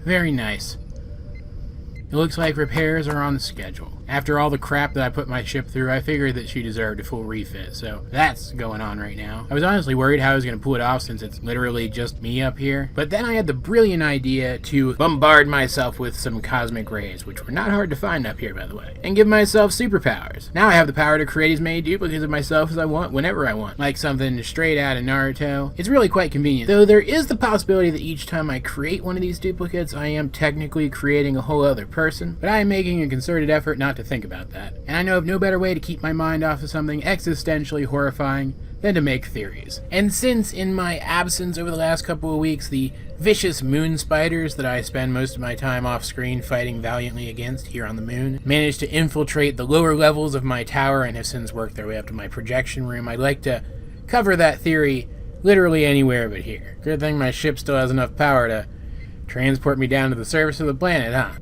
Very nice. It looks like repairs are on the schedule. After all the crap that I put my ship through, I figured that she deserved a full refit, so that's going on right now. I was honestly worried how I was going to pull it off since it's literally just me up here, but then I had the brilliant idea to bombard myself with some cosmic rays, which were not hard to find up here, by the way, and give myself superpowers. Now I have the power to create as many duplicates of myself as I want, whenever I want, like something straight out of Naruto. It's really quite convenient, though there is the possibility that each time I create one of these duplicates, I am technically creating a whole other person, but I am making a concerted effort not to think about that. And I know of no better way to keep my mind off of something existentially horrifying than to make theories. And since in my absence over the last couple of weeks, the vicious moon spiders that I spend most of my time off screen fighting valiantly against here on the moon managed to infiltrate the lower levels of my tower and have since worked their way up to my projection room, I'd like to cover that theory literally anywhere but here. Good thing my ship still has enough power to transport me down to the surface of the planet, huh?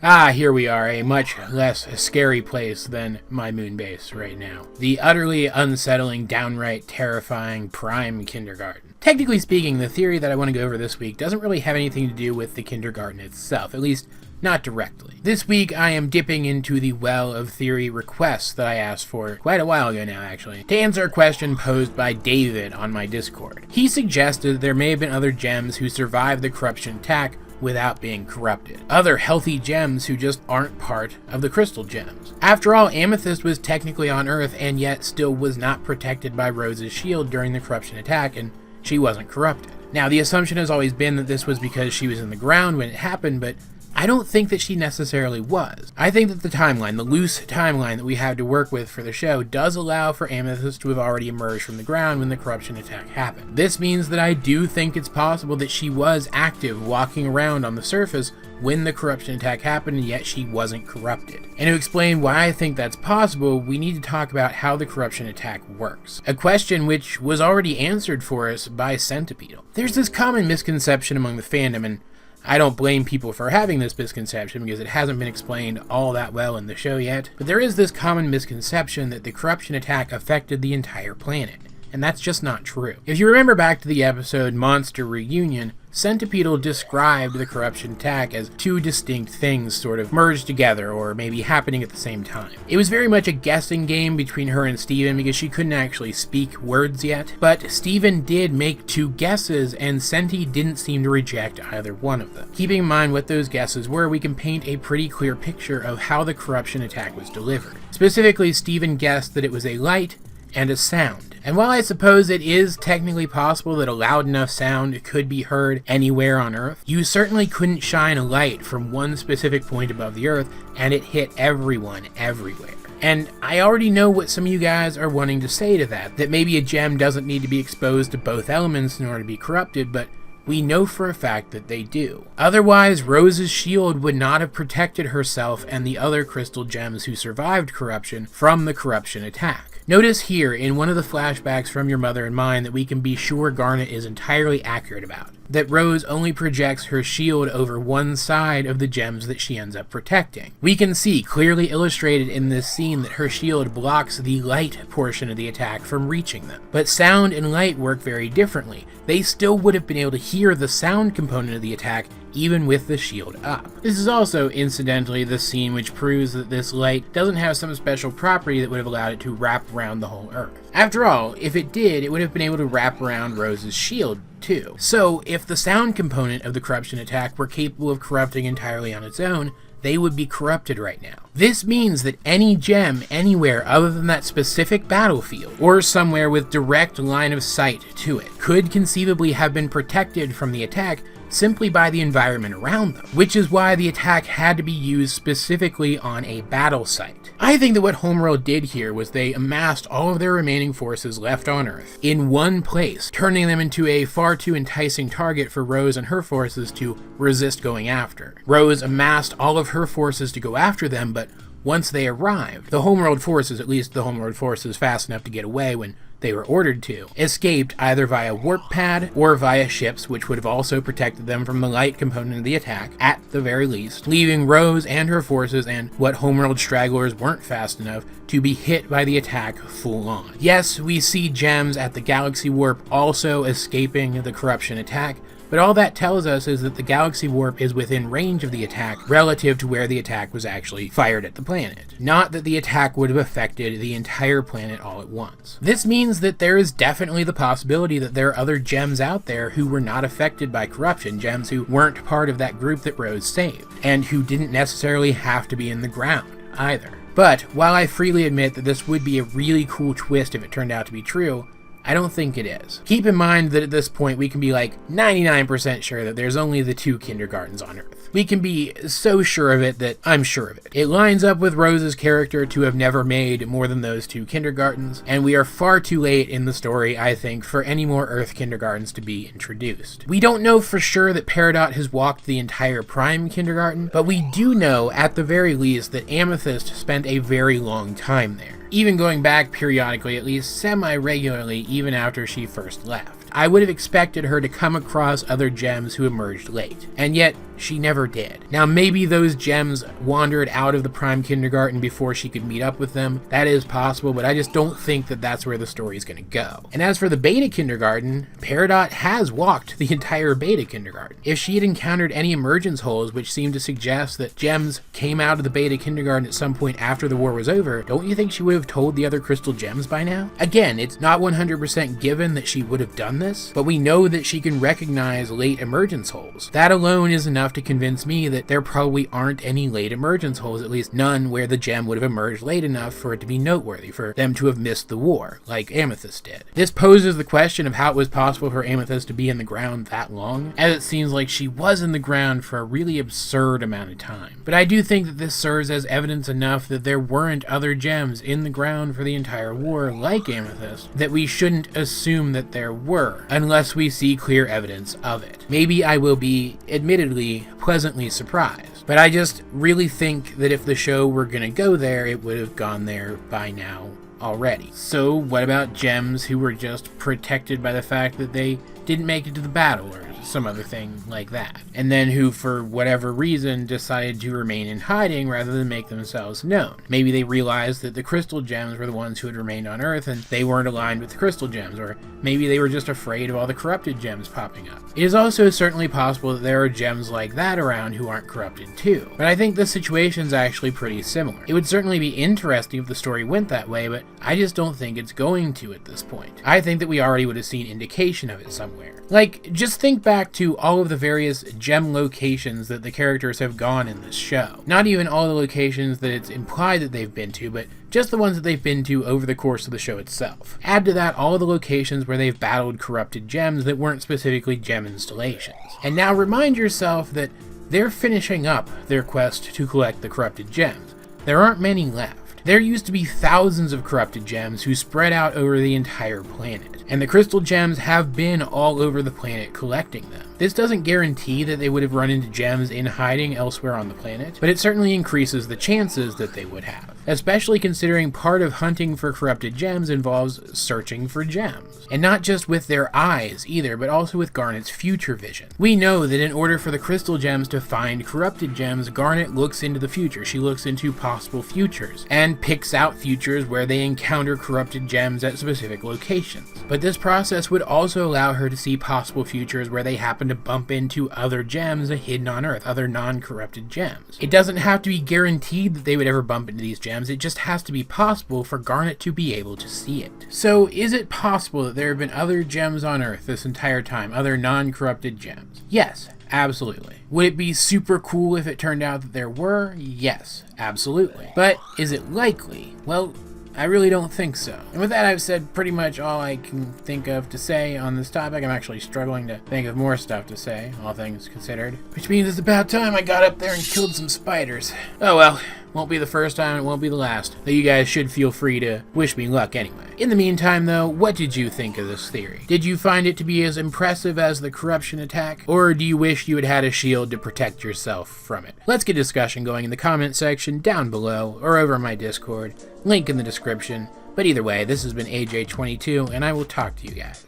Ah, here we are, a much less scary place than my moon base right now. The utterly unsettling, downright terrifying prime kindergarten. Technically speaking, the theory that I want to go over this week doesn't really have anything to do with the kindergarten itself, at least not directly. This week I am dipping into the well of theory requests that I asked for quite a while ago now, actually, to answer a question posed by David on my Discord. He suggested that there may have been other gems who survived the corruption attack without being corrupted. Other healthy gems who just aren't part of the crystal gems. After all, Amethyst was technically on Earth and yet still was not protected by Rose's shield during the corruption attack, and she wasn't corrupted. Now, the assumption has always been that this was because she was in the ground when it happened, but I don't think that she necessarily was. I think that the timeline, the loose timeline that we have to work with for the show, does allow for Amethyst to have already emerged from the ground when the corruption attack happened. This means that I do think it's possible that she was active walking around on the surface when the corruption attack happened, and yet she wasn't corrupted. And to explain why I think that's possible, we need to talk about how the corruption attack works. A question which was already answered for us by Centipedal. There's this common misconception among the fandom, and I don't blame people for having this misconception because it hasn't been explained all that well in the show yet, but there is this common misconception that the corruption attack affected the entire planet, and that's just not true. If you remember back to the episode Monster Reunion, Centipedal described the corruption attack as two distinct things sort of merged together or maybe happening at the same time. It was very much a guessing game between her and Steven because she couldn't actually speak words yet, but Steven did make two guesses and Senti didn't seem to reject either one of them. Keeping in mind what those guesses were, we can paint a pretty clear picture of how the corruption attack was delivered. Specifically, Steven guessed that it was a light and a sound. And while I suppose it is technically possible that a loud enough sound could be heard anywhere on Earth, you certainly couldn't shine a light from one specific point above the Earth and it hit everyone everywhere. And I already know what some of you guys are wanting to say to that maybe a gem doesn't need to be exposed to both elements in order to be corrupted, but we know for a fact that they do. Otherwise, Rose's shield would not have protected herself and the other crystal gems who survived corruption from the corruption attack. Notice here in one of the flashbacks from Your Mother and Mine that we can be sure Garnet is entirely accurate about. That Rose only projects her shield over one side of the gems that she ends up protecting. We can see clearly illustrated in this scene that her shield blocks the light portion of the attack from reaching them. But sound and light work very differently. They still would have been able to hear the sound component of the attack even with the shield up. This is also, incidentally, the scene which proves that this light doesn't have some special property that would have allowed it to wrap around the whole Earth. After all, if it did, it would have been able to wrap around Rose's shield too. So, if the sound component of the corruption attack were capable of corrupting entirely on its own, they would be corrupted right now. This means that any gem anywhere other than that specific battlefield, or somewhere with direct line of sight to it, could conceivably have been protected from the attack simply by the environment around them, which is why the attack had to be used specifically on a battle site. I think that what Homeworld did here was they amassed all of their remaining forces left on Earth in one place, turning them into a far too enticing target for Rose and her forces to resist going after. Rose amassed all of her forces to go after them, but once they arrived, the Homeworld forces, at least the Homeworld forces fast enough to get away when they were ordered to, escaped either via warp pad or via ships, which would have also protected them from the light component of the attack, at the very least, leaving Rose and her forces and what homeworld stragglers weren't fast enough to be hit by the attack full on. Yes, we see gems at the galaxy warp also escaping the corruption attack, but all that tells us is that the galaxy warp is within range of the attack relative to where the attack was actually fired at the planet. Not that the attack would have affected the entire planet all at once. This means that there is definitely the possibility that there are other gems out there who were not affected by corruption, gems who weren't part of that group that Rose saved, and who didn't necessarily have to be in the ground either. But while I freely admit that this would be a really cool twist if it turned out to be true, I don't think it is. Keep in mind that at this point we can be like 99% sure that there's only the 2 kindergartens on Earth. We can be so sure of it that I'm sure of it. It lines up with Rose's character to have never made more than those 2 kindergartens, and we are far too late in the story, I think, for any more Earth kindergartens to be introduced. We don't know for sure that Peridot has walked the entire Prime kindergarten, but we do know at the very least that Amethyst spent a very long time there, even going back periodically, at least semi-regularly, even after she first left. I would have expected her to come across other gems who emerged late, and yet she never did. Now maybe those gems wandered out of the Prime Kindergarten before she could meet up with them. That is possible, but I just don't think that that's where the story is going to go. And as for the Beta Kindergarten, Peridot has walked the entire Beta Kindergarten. If she had encountered any emergence holes which seem to suggest that gems came out of the Beta Kindergarten at some point after the war was over, don't you think she would have told the other crystal gems by now? Again, it's not 100% given that she would have done this, but we know that she can recognize late emergence holes. That alone is enough to convince me that there probably aren't any late emergence holes, at least none where the gem would have emerged late enough for it to be noteworthy, for them to have missed the war, like Amethyst did. This poses the question of how it was possible for Amethyst to be in the ground that long, as it seems like she was in the ground for a really absurd amount of time. But I do think that this serves as evidence enough that there weren't other gems in the ground for the entire war, like Amethyst, that we shouldn't assume that there were, unless we see clear evidence of it. Maybe I will be, admittedly, pleasantly surprised, but I just really think that if the show were gonna go there, it would have gone there by now already. So what about gems who were just protected by the fact that they didn't make it to the battle, or some other thing like that, and then who, for whatever reason, decided to remain in hiding rather than make themselves known? Maybe they realized that the crystal gems were the ones who had remained on Earth and they weren't aligned with the crystal gems, or maybe they were just afraid of all the corrupted gems popping up. It is also certainly possible that there are gems like that around who aren't corrupted too, but I think the situation's actually pretty similar. It would certainly be interesting if the story went that way, but I just don't think it's going to at this point. I think that we already would have seen indication of it somewhere. Like, just think back to all of the various gem locations that the characters have gone in this show. Not even all the locations that it's implied that they've been to, but just the ones that they've been to over the course of the show itself. Add to that all of the locations where they've battled corrupted gems that weren't specifically gem installations. And now remind yourself that they're finishing up their quest to collect the corrupted gems. There aren't many left. There used to be thousands of corrupted gems who spread out over the entire planet, and the crystal gems have been all over the planet collecting them. This doesn't guarantee that they would have run into gems in hiding elsewhere on the planet, but it certainly increases the chances that they would have, especially considering part of hunting for corrupted gems involves searching for gems. And not just with their eyes either, but also with Garnet's future vision. We know that in order for the crystal gems to find corrupted gems, Garnet looks into the future. She looks into possible futures, and picks out futures where they encounter corrupted gems at specific locations. But this process would also allow her to see possible futures where they happen to bump into other gems hidden on Earth, other non-corrupted gems. It doesn't have to be guaranteed that they would ever bump into these gems, it just has to be possible for Garnet to be able to see it. So is it possible that there have been other gems on Earth this entire time, other non-corrupted gems? Yes, absolutely. Would it be super cool if it turned out that there were? Yes, absolutely. But is it likely? Well, I really don't think so. And with that, I've said pretty much all I can think of to say on this topic. I'm actually struggling to think of more stuff to say, all things considered. Which means it's about time I got up there and killed some spiders. Oh well, won't be the first time, it won't be the last. Though you guys should feel free to wish me luck anyway. In the meantime though, what did you think of this theory? Did you find it to be as impressive as the corruption attack? Or do you wish you had had a shield to protect yourself from it? Let's get discussion going in the comment section down below or over my Discord. Link in the description. But either way, this has been AJ22, and I will talk to you guys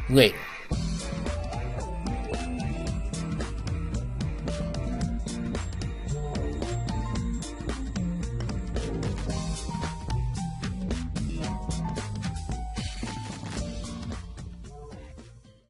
later.